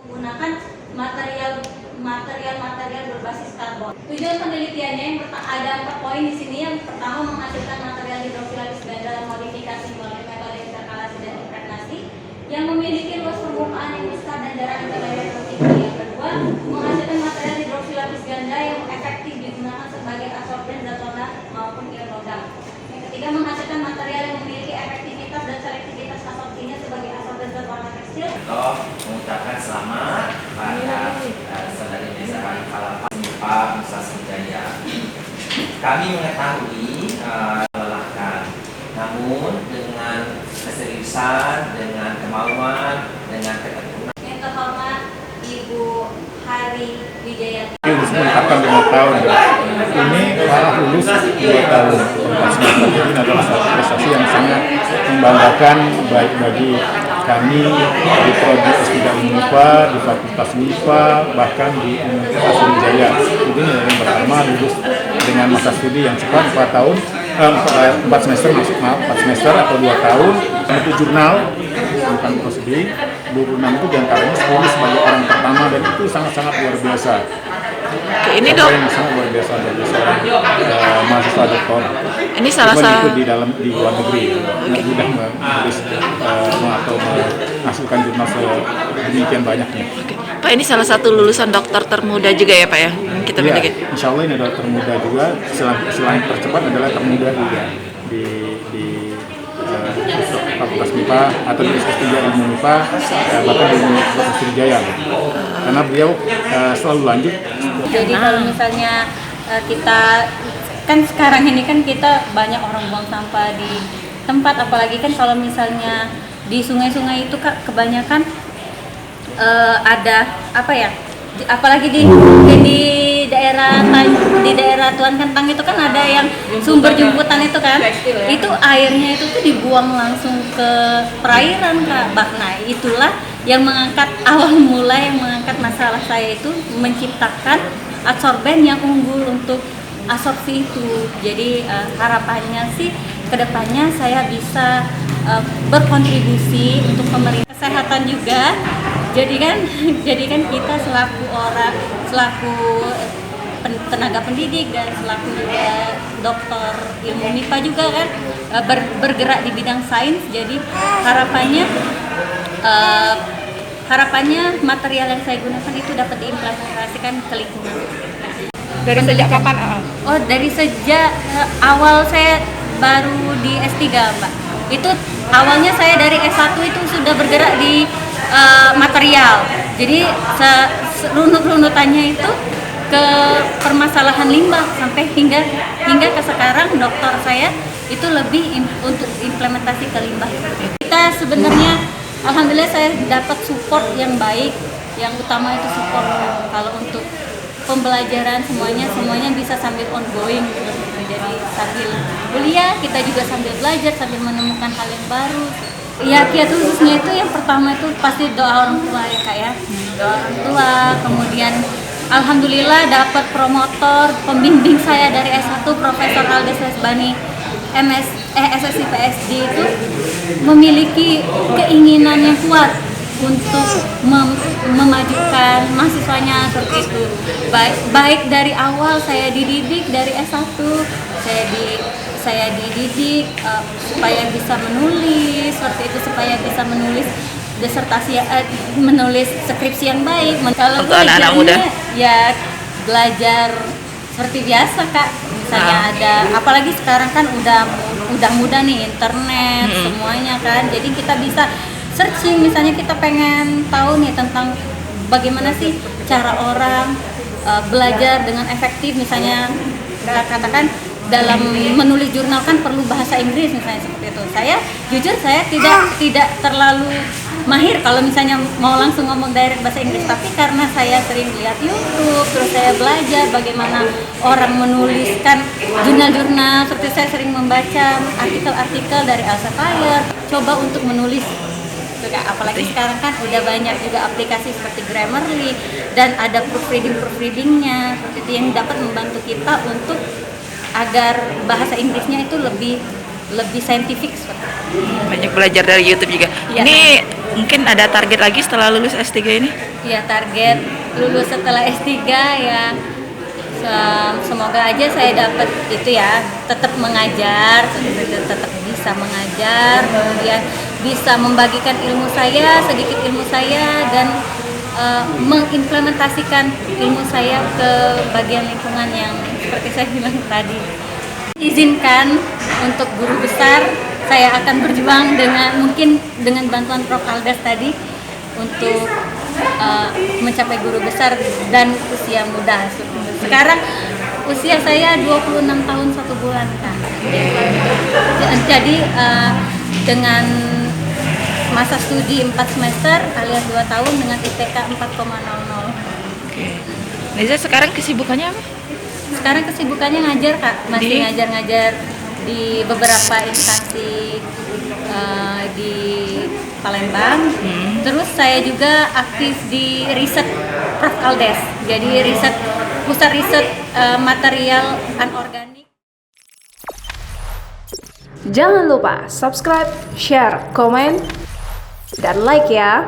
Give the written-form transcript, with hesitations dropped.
Menggunakan material berbasis karbon. Tujuan penelitiannya yang ada 4 poin di sini. Yang pertama, menghasilkan material hidrofilabis ganda dan modifikasi melalui metode interkalasi dan impregnasi yang memiliki luas permukaan yang besar dan jarak interlayer yang tinggi. Yang kedua, menghasilkan material hidrofilabis ganda yang efektif digunakan sebagai absorben zat logam maupun ion logam. Yang ketiga, menghasilkan material yang memiliki efektivitas dan selektivitas absorpsinya sebagai absorben zat warna tekstil. Mengucapkan selamat pada saudari Desa Kalikalapa Pak Nusa Senjaya. Kami mengetahui melelahkan, namun dengan keseriusan, dengan kemauan, dengan ketekunan. Yang terhormat Ibu Hari Wijayati. Menetapkan 5 tahun. Ini malah lulus 2 tahun. Ini adalah satu prestasi yang sangat membanggakan baik bagi kami di prodi S3 MIPA, di Fakultas MIPA, bahkan di Universitas Sriwijaya. Ini yang pertama lulus dengan masa studi yang cepat 4 tahun, 4 semester atau 2 tahun. Itu jurnal, bukan prosedur. 26 itu diantaranya lulus sebagai orang pertama dan itu sangat-sangat luar biasa. Oke, ini dok. Yang sangat luar biasa dari seorang mahasiswa doktor. Ini salah satu di luar negeri. Nggak mudah menulis atau menghasilkan jurnal sedemikian banyaknya. Oke. Pak, ini salah satu lulusan dokter termuda juga ya Pak ya? Kita miliki. Insya Allah ini adalah termuda juga. Selain tercepat adalah termuda juga di Fakultas MIPA atau di S3 Ilmu MIPA, bahkan di Universitas Sriwijaya. Karena beliau selalu lanjut. Jadi kalau misalnya kita kan sekarang ini kan kita banyak orang buang sampah di tempat, apalagi kan kalau misalnya di sungai-sungai itu kebanyakan ada apa ya, apalagi di daerah Tuan Kentang itu kan ada yang sumber jemputan itu kan, itu airnya itu tuh dibuang langsung ke perairan Kak. Nah itulah yang mengangkat awal mula yang mengangkat masalah saya itu menciptakan adsorben yang unggul untuk absorpsi itu. Jadi harapannya sih kedepannya saya bisa berkontribusi untuk pemerintah kesehatan juga. Jadi kan kita selaku tenaga pendidik dan selaku juga dokter ilmu MIPA juga kan bergerak di bidang sains. Jadi harapannya material yang saya gunakan itu dapat diimplementasikan ke lingkungan. Dari sejak kapan? Oh, dari sejak awal saya baru di S3 Mbak. Itu awalnya saya dari S1 itu sudah bergerak di material. Jadi runut-runutannya itu ke permasalahan limbah sampai hingga ke sekarang dokter saya itu lebih untuk implementasi ke limbah. Kita sebenarnya alhamdulillah saya dapat support yang baik. Yang utama itu support kalau untuk pembelajaran semuanya bisa sambil ongoing gitu. Jadi sambil kuliah kita juga sambil belajar, sambil menemukan hal yang baru. Ya kiat khususnya itu yang pertama itu pasti doa orang tua ya Kak ya. Doa orang tua, kemudian alhamdulillah dapat promotor pembimbing saya dari S1 Profesor Aldes Lesbani SSI PSD itu memiliki keinginan yang kuat untuk memajukan mahasiswanya seperti itu. Baik dari awal saya dididik dari S1, saya dididik supaya bisa menulis seperti itu, supaya bisa menulis disertasi, menulis skripsi yang baik. Kalau untuk anak-anak muda ya belajar seperti biasa Kak. Misalnya ada, apalagi sekarang kan udah mudah nih internet semuanya kan. Jadi kita bisa searching, misalnya kita pengen tahu nih tentang bagaimana sih cara orang belajar dengan efektif. Misalnya katakan dalam menulis jurnal kan perlu bahasa Inggris misalnya seperti itu. Saya jujur saya tidak terlalu mahir kalau misalnya mau langsung ngomong direct bahasa Inggris, tapi karena saya sering lihat YouTube, terus saya belajar bagaimana orang menuliskan jurnal-jurnal, seperti saya sering membaca artikel-artikel dari Elsevier, coba untuk menulis gitu Kak. Apalagi sekarang kan udah banyak juga aplikasi seperti Grammarly dan ada proofreadingnya seperti itu yang dapat membantu kita untuk agar bahasa Inggrisnya itu lebih saintifik seperti itu. Banyak belajar dari YouTube juga. Iya. Ini mungkin ada target lagi setelah lulus S3 ini? Ya, target lulus setelah S3 ya semoga aja saya dapat itu ya, tetap mengajar, tetap bisa mengajar, kemudian bisa membagikan ilmu saya, sedikit ilmu saya, dan mengimplementasikan ilmu saya ke bagian lingkungan yang seperti saya bilang tadi. Izinkan untuk guru besar, saya akan berjuang mungkin dengan bantuan Prof. Aldas tadi untuk mencapai guru besar dan usia muda. Sekarang usia saya 26 tahun 1 bulan Kak. Jadi dengan masa studi 4 semester alias 2 tahun dengan IPK 4,00. Oke. Neza sekarang kesibukannya apa? Sekarang kesibukannya ngajar Kak, masih Di? ngajar-ngajar di beberapa instansi di Palembang. Terus saya juga aktif di riset Prof. Aldes, jadi pusat riset material anorganik. Jangan lupa subscribe, share, komen, dan like ya.